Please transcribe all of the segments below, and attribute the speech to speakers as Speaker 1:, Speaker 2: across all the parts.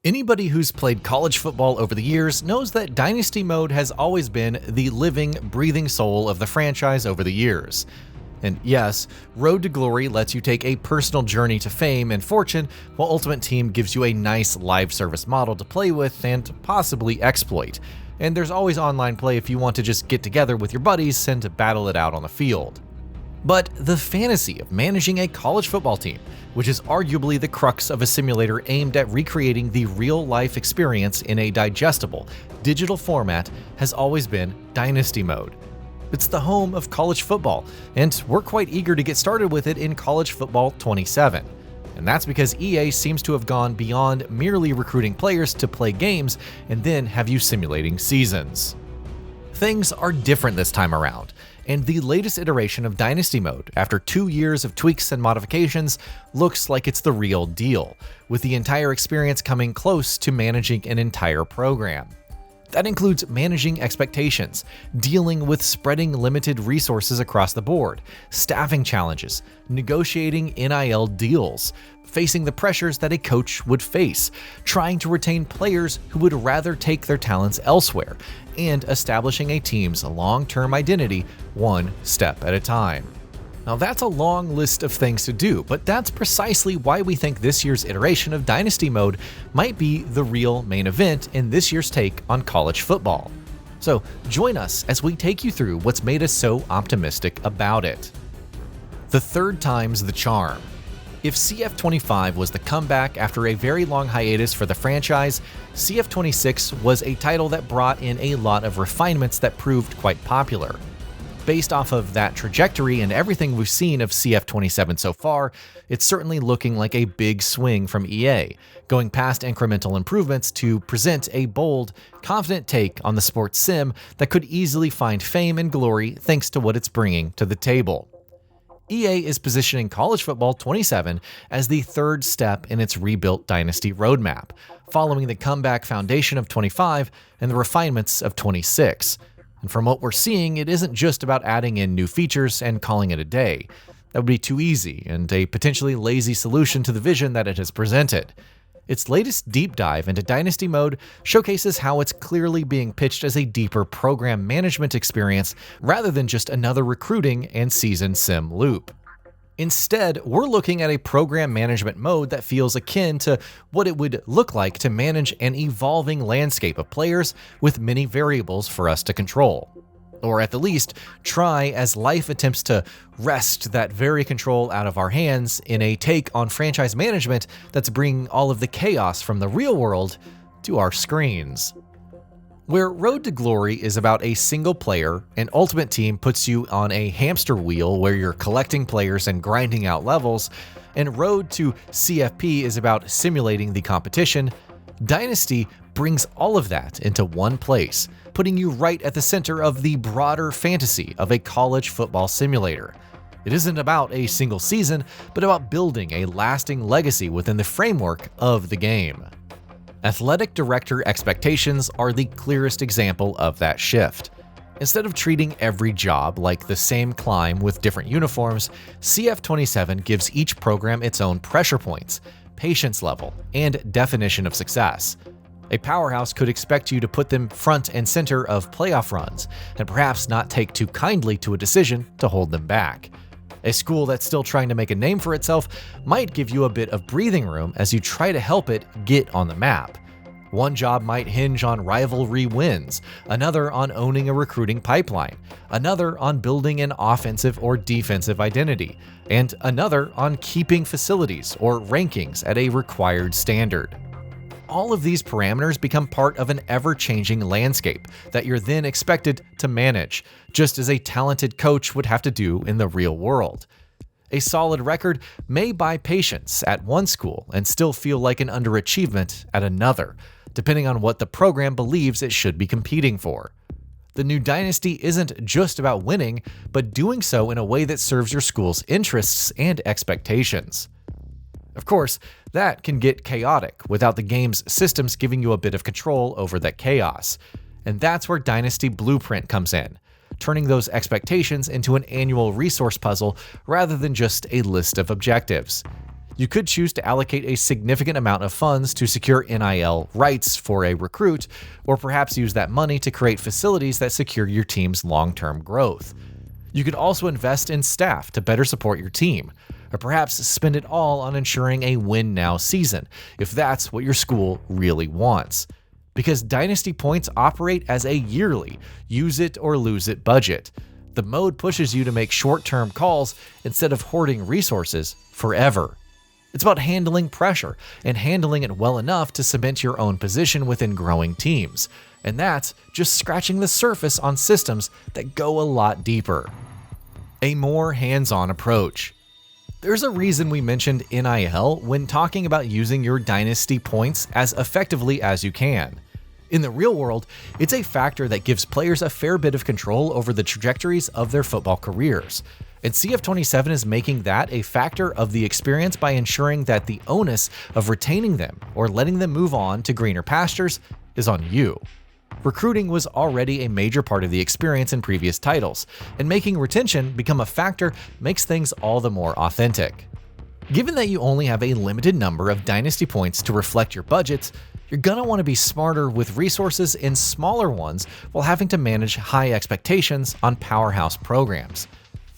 Speaker 1: Anybody who's played college football over the years knows that Dynasty Mode has always been the living, breathing soul of the franchise over the years. And yes, Road to Glory lets you take a personal journey to fame and fortune, while Ultimate Team gives you a nice live service model to play with and possibly exploit. And there's always online play if you want to just get together with your buddies and to battle it out on the field. But the fantasy of managing a college football team, which is arguably the crux of a simulator aimed at recreating the real-life experience in a digestible, digital format, has always been Dynasty Mode. It's the home of college football, and we're quite eager to get started with it in College Football 27. And that's because EA seems to have gone beyond merely recruiting players to play games and then have you simulating seasons. Things are different this time around, and the latest iteration of Dynasty Mode, after 2 years of tweaks and modifications, looks like it's the real deal, with the entire experience coming close to managing an entire program. That includes managing expectations, dealing with spreading limited resources across the board, staffing challenges, negotiating NIL deals, facing the pressures that a coach would face, trying to retain players who would rather take their talents elsewhere, and establishing a team's long-term identity one step at a time. Now that's a long list of things to do, but that's precisely why we think this year's iteration of Dynasty Mode might be the real main event in this year's take on college football. So join us as we take you through what's made us so optimistic about it. The third time's the charm. If CF25 was the comeback after a very long hiatus for the franchise, CF26 was a title that brought in a lot of refinements that proved quite popular. Based off of that trajectory and everything we've seen of CF27 so far, it's certainly looking like a big swing from EA, going past incremental improvements to present a bold, confident take on the sports sim that could easily find fame and glory thanks to what it's bringing to the table. EA is positioning College Football 27 as the third step in its rebuilt Dynasty roadmap, following the comeback foundation of 25 and the refinements of 26. And from what we're seeing, it isn't just about adding in new features and calling it a day. That would be too easy and a potentially lazy solution to the vision that it has presented. Its latest deep dive into Dynasty Mode showcases how it's clearly being pitched as a deeper program management experience rather than just another recruiting and season sim loop. Instead, we're looking at a program management mode that feels akin to what it would look like to manage an evolving landscape of players with many variables for us to control. Or at the least, try as life attempts to wrest that very control out of our hands in a take on franchise management that's bringing all of the chaos from the real world to our screens. Where Road to Glory is about a single player, and Ultimate Team puts you on a hamster wheel where you're collecting players and grinding out levels, and Road to CFP is about simulating the competition, Dynasty brings all of that into one place, putting you right at the center of the broader fantasy of a college football simulator. It isn't about a single season, but about building a lasting legacy within the framework of the game. Athletic director expectations are the clearest example of that shift. Instead of treating every job like the same climb with different uniforms, CF27 gives each program its own pressure points, patience level, and definition of success. A powerhouse could expect you to put them front and center of playoff runs, and perhaps not take too kindly to a decision to hold them back. A school that's still trying to make a name for itself might give you a bit of breathing room as you try to help it get on the map. One job might hinge on rivalry wins, another on owning a recruiting pipeline, another on building an offensive or defensive identity, and another on keeping facilities or rankings at a required standard. All of these parameters become part of an ever-changing landscape that you're then expected to manage, just as a talented coach would have to do in the real world. A solid record may buy patience at one school and still feel like an underachievement at another, depending on what the program believes it should be competing for. The new Dynasty isn't just about winning, but doing so in a way that serves your school's interests and expectations. Of course, that can get chaotic without the game's systems giving you a bit of control over that chaos. And that's where Dynasty Blueprint comes in, turning those expectations into an annual resource puzzle rather than just a list of objectives. You could choose to allocate a significant amount of funds to secure NIL rights for a recruit, or perhaps use that money to create facilities that secure your team's long-term growth. You could also invest in staff to better support your team, or perhaps spend it all on ensuring a win-now season, if that's what your school really wants. Because Dynasty points operate as a yearly, use-it-or-lose-it budget. The mode pushes you to make short-term calls instead of hoarding resources forever. It's about handling pressure and handling it well enough to cement your own position within growing teams. And that's just scratching the surface on systems that go a lot deeper. A more hands-on approach. There's a reason we mentioned NIL when talking about using your Dynasty points as effectively as you can. In the real world, it's a factor that gives players a fair bit of control over the trajectories of their football careers. And CF27 is making that a factor of the experience by ensuring that the onus of retaining them or letting them move on to greener pastures is on you. Recruiting was already a major part of the experience in previous titles, and making retention become a factor makes things all the more authentic. Given that you only have a limited number of Dynasty points to reflect your budgets, you're gonna want to be smarter with resources in smaller ones while having to manage high expectations on powerhouse programs.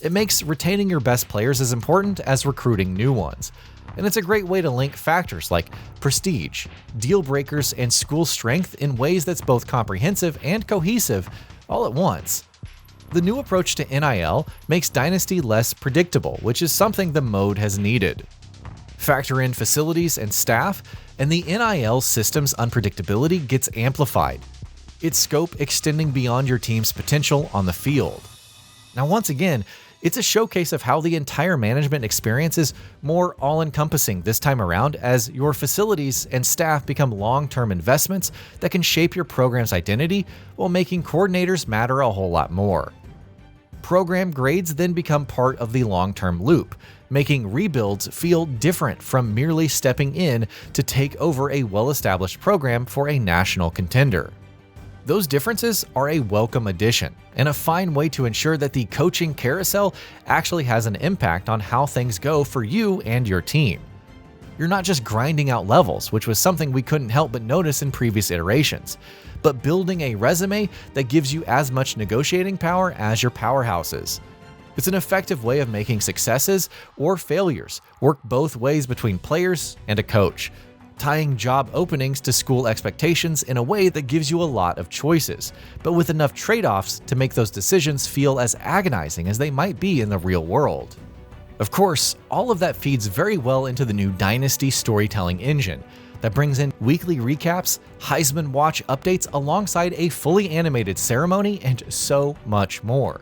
Speaker 1: It makes retaining your best players as important as recruiting new ones. And it's a great way to link factors like prestige, deal breakers, and school strength in ways that's both comprehensive and cohesive all at once. The new approach to NIL makes Dynasty less predictable, which is something the mode has needed. Factor in facilities and staff, and the NIL system's unpredictability gets amplified, its scope extending beyond your team's potential on the field. Now, once again, it's a showcase of how the entire management experience is more all-encompassing this time around, as your facilities and staff become long-term investments that can shape your program's identity while making coordinators matter a whole lot more. Program grades then become part of the long-term loop, making rebuilds feel different from merely stepping in to take over a well-established program for a national contender. Those differences are a welcome addition, and a fine way to ensure that the coaching carousel actually has an impact on how things go for you and your team. You're not just grinding out levels, which was something we couldn't help but notice in previous iterations, but building a resume that gives you as much negotiating power as your powerhouses. It's an effective way of making successes or failures work both ways between players and a coach, tying job openings to school expectations in a way that gives you a lot of choices, but with enough trade-offs to make those decisions feel as agonizing as they might be in the real world. Of course, all of that feeds very well into the new Dynasty storytelling engine that brings in weekly recaps, Heisman Watch updates alongside a fully animated ceremony, and so much more.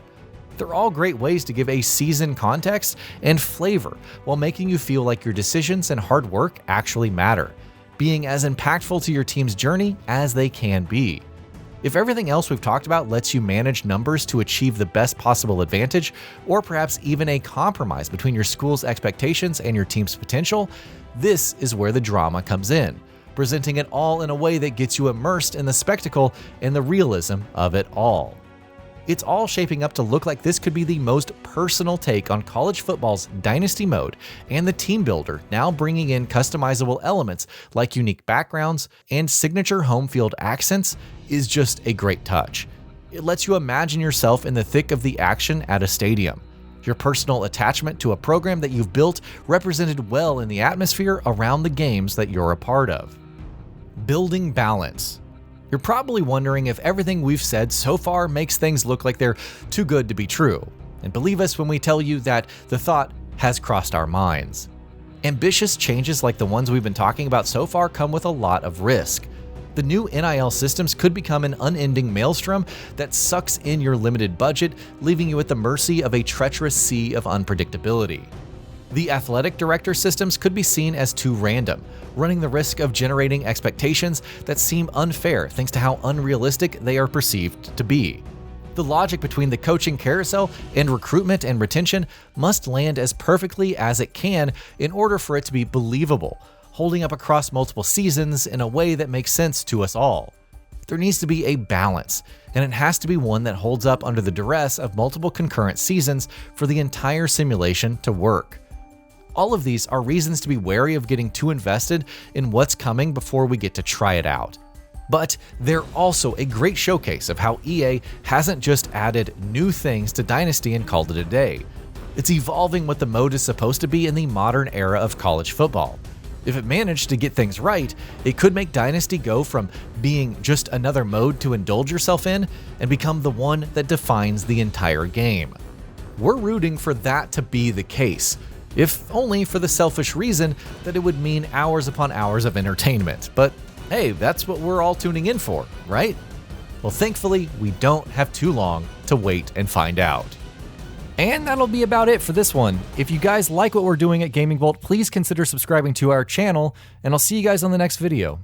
Speaker 1: They're all great ways to give a season context and flavor while making you feel like your decisions and hard work actually matter, being as impactful to your team's journey as they can be. If everything else we've talked about lets you manage numbers to achieve the best possible advantage, or perhaps even a compromise between your school's expectations and your team's potential, this is where the drama comes in, presenting it all in a way that gets you immersed in the spectacle and the realism of it all. It's all shaping up to look like this could be the most personal take on college football's Dynasty Mode, and the team builder now bringing in customizable elements like unique backgrounds and signature home field accents is just a great touch. It lets you imagine yourself in the thick of the action at a stadium, your personal attachment to a program that you've built represented well in the atmosphere around the games that you're a part of. Building balance. You're probably wondering if everything we've said so far makes things look like they're too good to be true. And believe us when we tell you that the thought has crossed our minds. Ambitious changes like the ones we've been talking about so far come with a lot of risk. The new NIL systems could become an unending maelstrom that sucks in your limited budget, leaving you at the mercy of a treacherous sea of unpredictability. The athletic director systems could be seen as too random, running the risk of generating expectations that seem unfair thanks to how unrealistic they are perceived to be. The logic between the coaching carousel and recruitment and retention must land as perfectly as it can in order for it to be believable, holding up across multiple seasons in a way that makes sense to us all. There needs to be a balance, and it has to be one that holds up under the duress of multiple concurrent seasons for the entire simulation to work. All of these are reasons to be wary of getting too invested in what's coming before we get to try it out. But they're also a great showcase of how EA hasn't just added new things to Dynasty and called it a day. It's evolving what the mode is supposed to be in the modern era of college football. If it managed to get things right, it could make Dynasty go from being just another mode to indulge yourself in and become the one that defines the entire game. We're rooting for that to be the case, if only for the selfish reason that it would mean hours upon hours of entertainment. But hey, that's what we're all tuning in for, right? Well, thankfully, we don't have too long to wait and find out. And that'll be about it for this one. If you guys like what we're doing at GamingBolt, please consider subscribing to our channel, and I'll see you guys on the next video.